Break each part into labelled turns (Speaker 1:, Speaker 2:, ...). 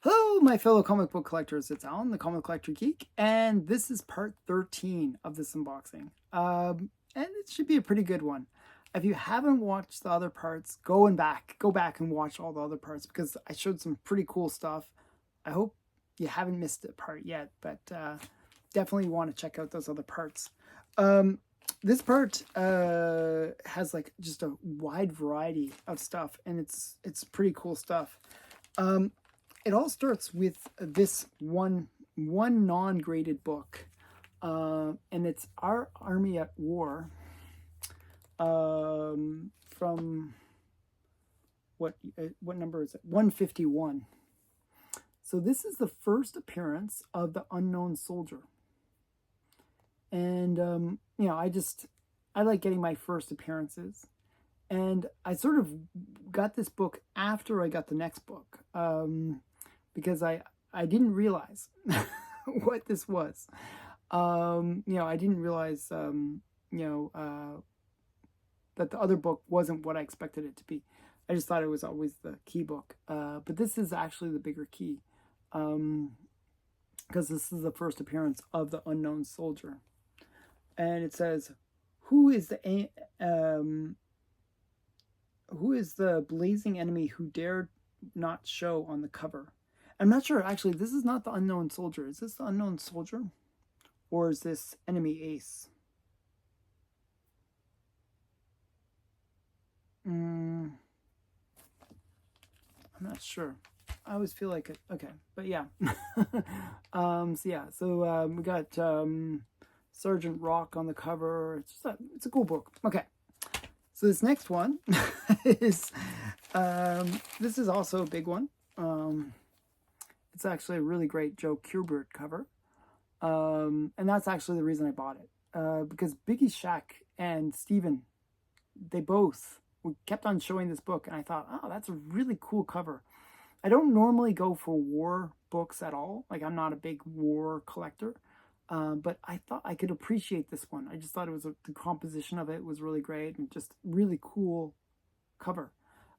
Speaker 1: Hello, my fellow comic book collectors. It's Alan, the Comic Collector Geek, and this is part 13 of this unboxing. And it should be a pretty good one. If you haven't watched the other parts, go back and watch all the other parts because I showed some pretty cool stuff. I hope you haven't missed a part yet, but definitely want to check out those other parts. This part has like just a wide variety of stuff, and it's pretty cool stuff. It all starts with this one non-graded book, and it's Our Army at War, from what number is it? 151. So this is the first appearance of the unknown soldier, and I like getting my first appearances. And I sort of got this book after I got the next book, because I didn't realize what this was. I didn't realize, that the other book wasn't what I expected it to be. I just thought it was always the key book. But this is actually the bigger key, because this is the first appearance of the unknown soldier. And it says, who is the blazing enemy who dared not show on the cover? I'm not sure, actually. This is not the unknown soldier. Is this the unknown soldier? Or is this enemy ace? I'm not sure. I always feel like it. Okay, but yeah. We got Sergeant Rock on the cover. It's a cool book. Okay. So this next one is, this is also a big one. It's actually a really great Joe Kubert cover. And that's actually the reason I bought it. Because Biggie Shaq and Steven, they both kept on showing this book, and I thought, oh, that's a really cool cover. I don't normally go for war books at all. Like, I'm not a big war collector. But I thought I could appreciate this one. I just thought the composition of it was really great and just really cool cover.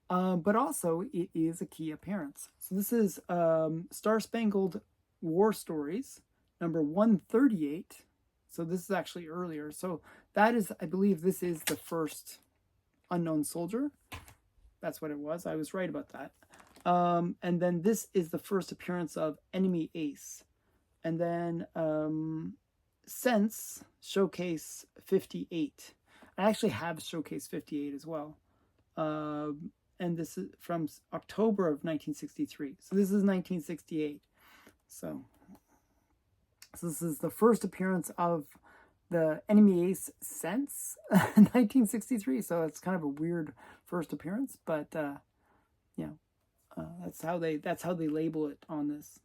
Speaker 1: But also, it is a key appearance. So this is Star Spangled War Stories, number 138. So this is actually earlier. So that is, I believe this is the first unknown soldier. That's what it was. I was right about that. And then this is the first appearance of Enemy Ace. And then Sense Showcase 58. I actually have Showcase 58 as well. And this is from October of 1963. So this is 1968. So this is the first appearance of the Enemy Ace Sense 1963. So it's kind of a weird first appearance, but that's how they label it on this.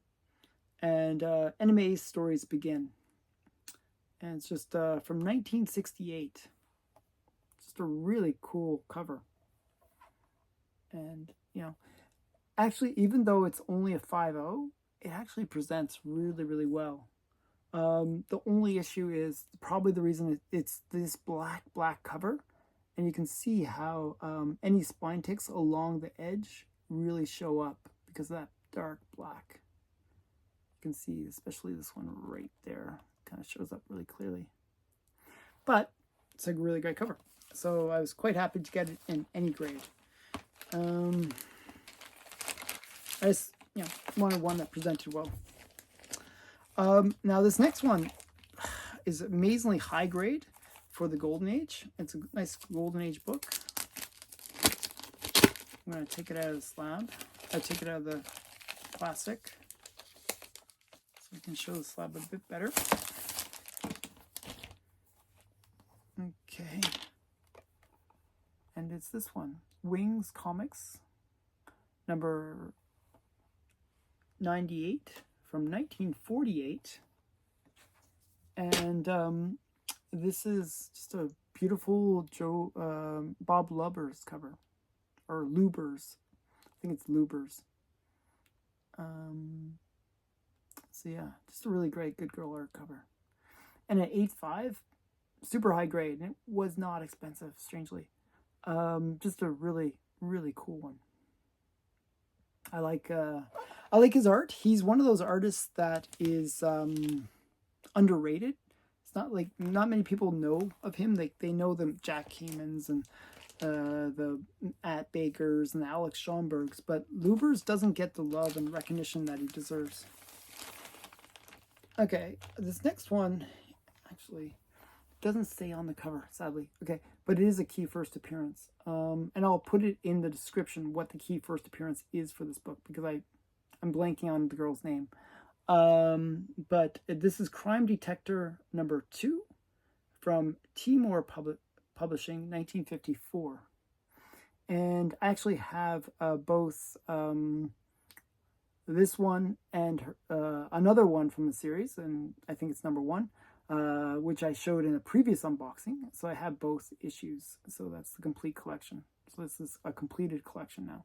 Speaker 1: And Enemy Ace Stories Begin. And it's just from 1968. Just a really cool cover. And, actually, even though it's only a 5.0, it actually presents really, really well. The only issue is probably the reason it's this black cover. And you can see how any spine ticks along the edge really show up because of that dark black. You can see, especially this one right there, kind of shows up really clearly. But it's a really great cover. So I was quite happy to get it in any grade. I just, wanted one that presented well. Now this next one is amazingly high grade for the Golden Age. It's a nice Golden Age book. I'm going to take it out of the slab. I take it out of the plastic so we can show the slab a bit better. Okay. And it's this one, Wings Comics, number 98 from 1948. And this is just a beautiful Bob Lubbers cover, or Lubers. I think it's Lubers. So yeah, just a really great Good Girl art cover. And an 8.5, super high grade, and it was not expensive, strangely. Just a really, really cool one. I I like his art. He's one of those artists that is underrated. It's not like, not many people know of him. They know the Jack Kaymans and the At Bakers and the Alex Schomburgs, but Lubers doesn't get the love and recognition that he deserves. Okay, this next one actually doesn't stay on the cover, sadly. Okay, but it is a key first appearance. And I'll put it in the description what the key first appearance is for this book, because I'm blanking on the girl's name. But this is Crime Detector #2 from Timor Publishing, 1954. And I actually have both this one and another one from the series, and I think it's #1, which I showed in a previous unboxing. So I have both issues. So that's the complete collection. So this is a completed collection now.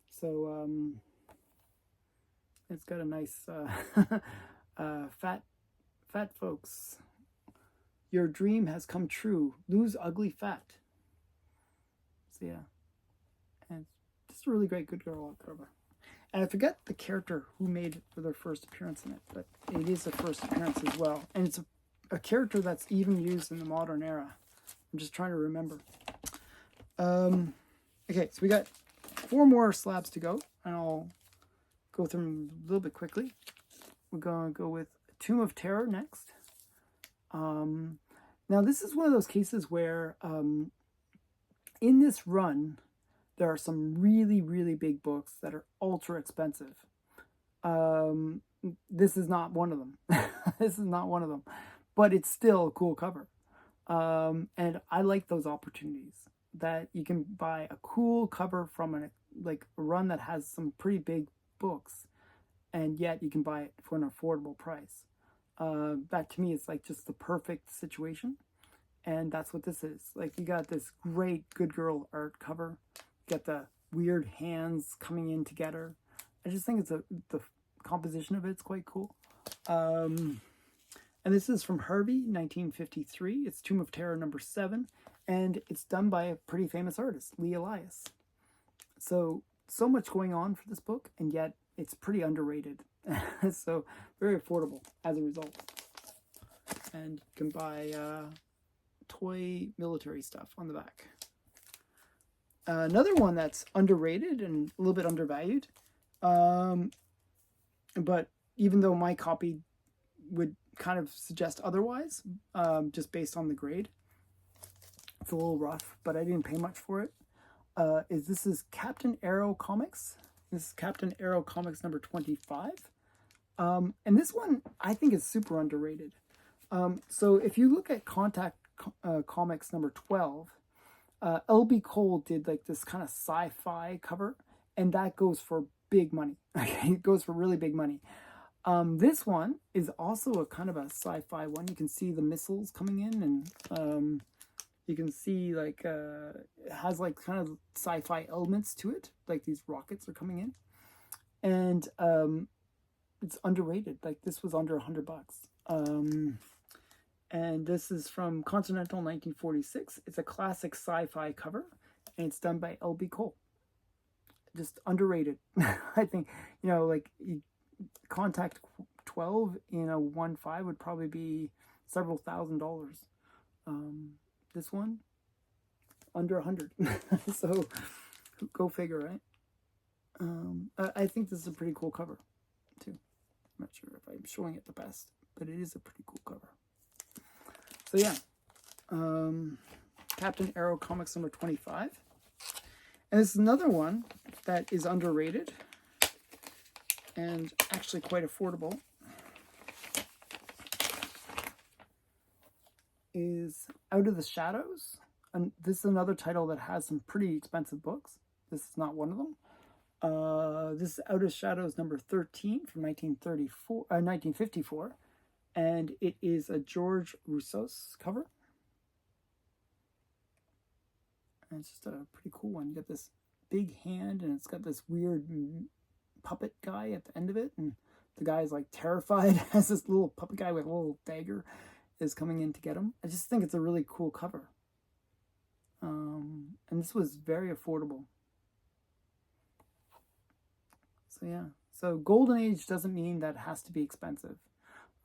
Speaker 1: So it's got a nice fat folks. Your dream has come true. Lose ugly fat. So yeah, and just a really great good girl cover. And I forget the character who made for their first appearance in it, but it is a first appearance as well. And it's a character that's even used in the modern era. I'm just trying to remember. Okay, so we got 4 more slabs to go, and I'll go through them a little bit quickly. We're going to go with Tomb of Terror next. Now, this is one of those cases where in this run, there are some really, really big books that are ultra expensive. This is not one of them. This is not one of them. But it's still a cool cover. And I like those opportunities that you can buy a cool cover from a run that has some pretty big books, and yet you can buy it for an affordable price. That to me is like just the perfect situation. And that's what this is. Like, you got this great good girl art cover. You got the weird hands coming in together. I just think the composition of it's quite cool. And this is from Harvey, 1953. It's Tomb of Terror #7. And it's done by a pretty famous artist, Lee Elias. So much going on for this book, and yet it's pretty underrated. So very affordable as a result. And you can buy toy military stuff on the back. Another one that's underrated and a little bit undervalued, but even though my copy would kind of suggest otherwise, just based on the grade, it's a little rough, but I didn't pay much for it. This is Captain Arrow Comics. This is Captain Arrow Comics #25. And this one I think is super underrated. So if you look at Contact Comics #12, L.B. Cole did like this kind of sci-fi cover, and that goes for big money. It goes for really big money. This one is also a kind of a sci-fi one. You can see the missiles coming in, and you can see like it has like kind of sci-fi elements to it, like these rockets are coming in, and it's underrated. Like, this was under $100. And this is from Continental, 1946. It's a classic sci-fi cover, and it's done by L.B. Cole. Just underrated. I think, like, Contact 12 in a 1.5 would probably be several $1,000s. This one, under 100. So, go figure, right? I think this is a pretty cool cover, too. I'm not sure if I'm showing it the best, but it is a pretty cool cover. So yeah, Captain Arrow Comics #25. And this is another one that is underrated and actually quite affordable. Is Out of the Shadows. And this is another title that has some pretty expensive books. This is not one of them. This is Out of Shadows #13 from 1954. And it is a George Rousseau's cover. And it's just a pretty cool one. You got this big hand, and it's got this weird puppet guy at the end of it. And the guy is like terrified as this little puppet guy with a little dagger is coming in to get him. I just think it's a really cool cover. And this was very affordable. So yeah, So golden age doesn't mean that it has to be expensive.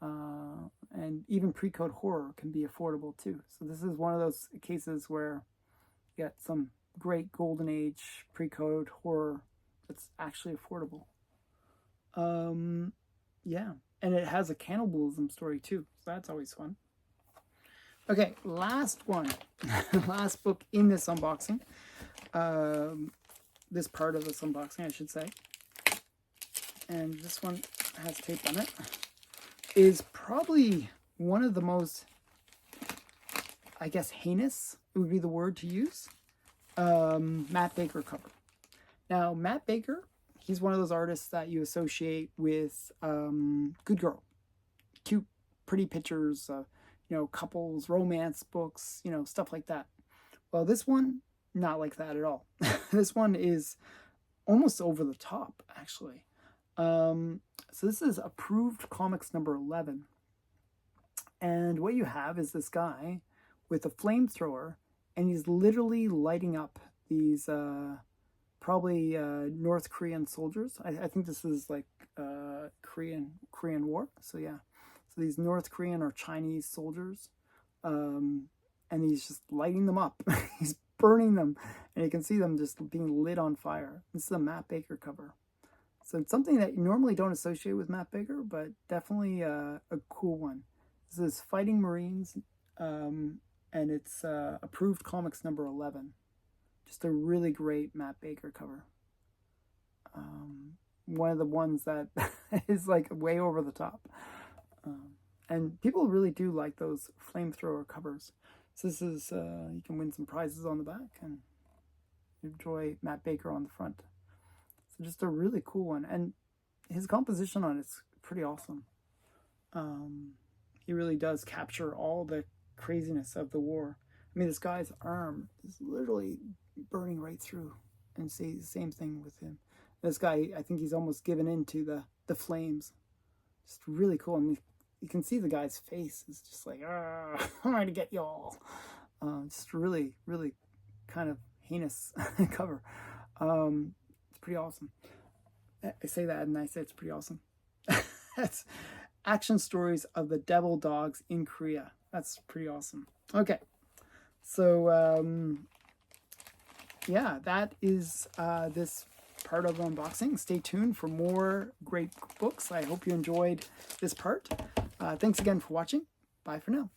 Speaker 1: And even pre-code horror can be affordable too. So this is one of those cases where you get some great golden age pre-code horror that's actually affordable. Yeah, and it has a cannibalism story too, so that's always fun. Okay, last one, last book in this unboxing. This part of this unboxing, I should say. And this one has tape on it. Is probably one of the most, I guess, heinous would be the word to use. Matt Baker cover. Now, Matt Baker, he's one of those artists that you associate with Good Girl. Cute, pretty pictures, you know, couples, romance books, you know, stuff like that. Well, this one, not like that at all. This one is almost over the top, actually. So this is Approved Comics number 11. And what you have is this guy with a flamethrower, and he's literally lighting up these probably North Korean soldiers. I think this is like Korean War. So yeah, so these North Korean or Chinese soldiers, and he's just lighting them up. He's burning them, and you can see them just being lit on fire. This is a Matt Baker cover. So it's something that you normally don't associate with Matt Baker, but definitely a cool one. This is Fighting Marines, and it's Approved Comics number 11. Just a really great Matt Baker cover. One of the ones that is like way over the top. And people really do like those flamethrower covers. So this is, you can win some prizes on the back and enjoy Matt Baker on the front. So just a really cool one. And his composition on it's pretty awesome. He really does capture all the craziness of the war. I mean, this guy's arm is literally burning right through. And say the same thing with him. This guy, I think he's almost given in to the flames. Just really cool. And you can see the guy's face is just like, I'm going to get y'all. Just really, really kind of heinous cover. It's pretty awesome. I say that and I say it's pretty awesome. That's Action Stories of the Devil Dogs in Korea. That's pretty awesome. Okay. So, yeah, that is this part of the unboxing. Stay tuned for more great books. I hope you enjoyed this part. Thanks again for watching. Bye for now.